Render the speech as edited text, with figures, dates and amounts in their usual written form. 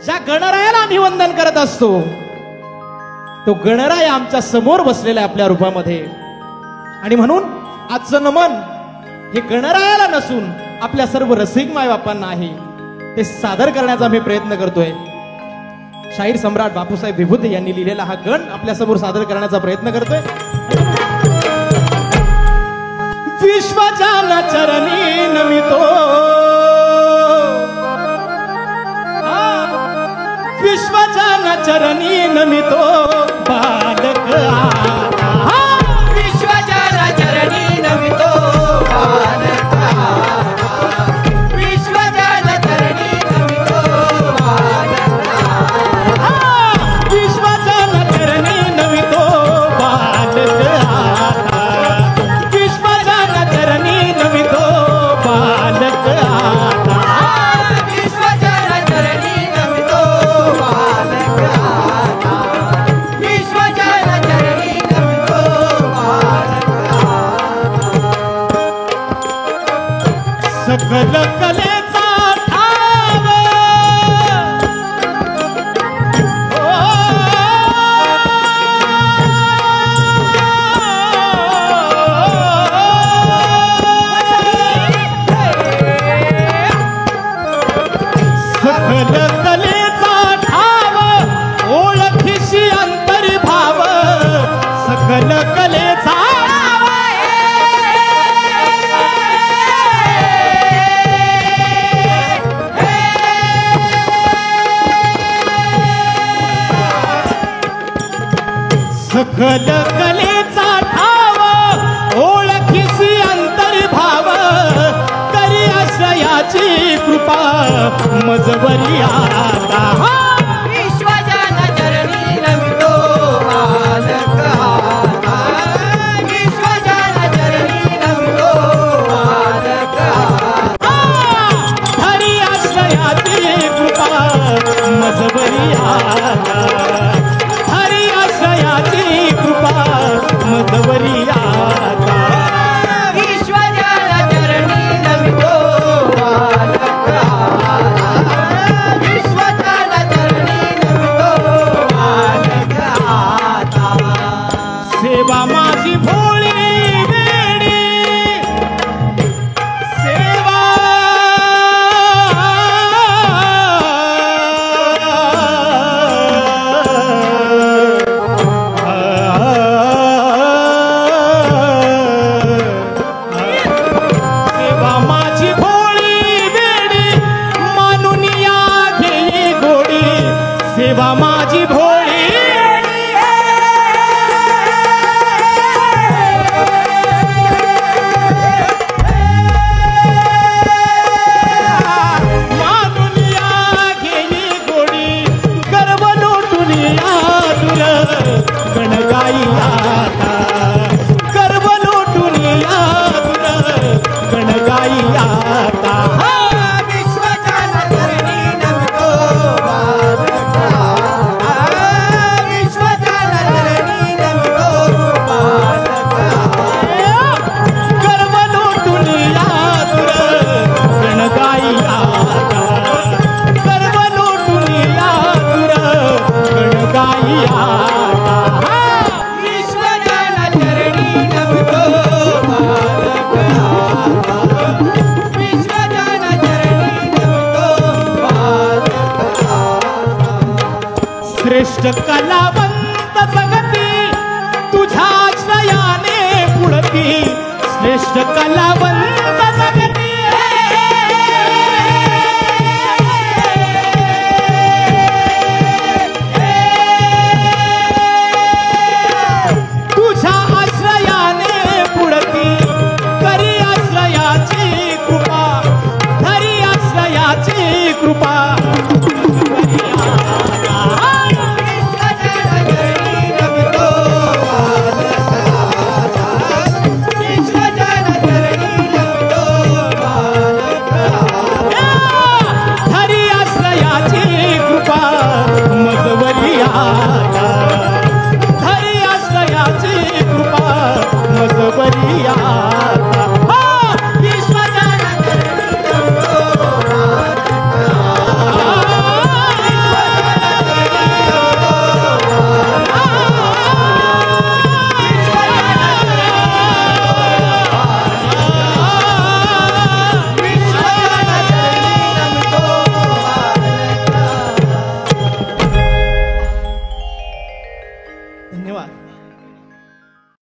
ज्या गणरायाला आम्ही वंदन करत असतो तो गणराय आमच्या समोर बसलेला आहे आपल्या रूपामध्ये। आणि म्हणून आजचं नमन हे गणरायाला नसून आपल्या सर्व रसिक मायबापांना आहे ते सादर करण्याचा मी प्रयत्न करतोय। शाहीर सम्राट बापूसाहेब विभूते यांनी लिहिलेला हा गण आपल्या समोर सादर करण्याचा प्रयत्न करतोय। विश्वजान चरणी नमितो, विश्वजान चरणी नमितो बालक विश्वजान चरणी नमितो बालक विश्वजान चरणी नमितो बालक विश्वजान चरणी नमितो बालक विश्वजान चरणी नमितो बालक विश्वजान चरणी नमितो बालक विश्वजान चरणी नमितो बालक सकल कलेचा ठाव सकल कलेचा ठाव ओळखीशी अंतर्भाव सकल कलेचा सकल कलेचा ठाव ओळखीसी अंतर्भाव करी आश्रयाची कृपा मजवरी आता विश्वजान चरणी नमितो बालक विश्वजान चरणी नमितो बालक हरी आश्रयाची कृपा मजवरी आता हरी आश्रयाची कृपा मजवरी आता विश्वजान चरणी नमितो बालक विश्वजान चरणी नमितो बालक सेवा माझी भोळी वेडी सेवा सेवा माझी भोळी वेडी मानून या घेई गोडी सेवा माझी भोळी मानुनिया घेई गोडी गर्व लोटून आतुर गणगाई आता गर्व लोटून आतुर गणगाई आता विश्वजान चरणी नमितो बालक विश्वजान चरणी नमितो बालक गर्व लोटून आतुर गणगाई आता गर्व लोटून आतुर गणगाई आता विश्वजान चरणी नमितो बालक विश्वजान चरणी नमितो बालक श्रेष्ठ कलावंत जगती तुझ्या आश्रयाने पुढती श्रेष्ठ कलावंत जगती तुझ्या आश्रयाने पुढती करी आश्रयाची कृपा धरी आश्रयाची कृपा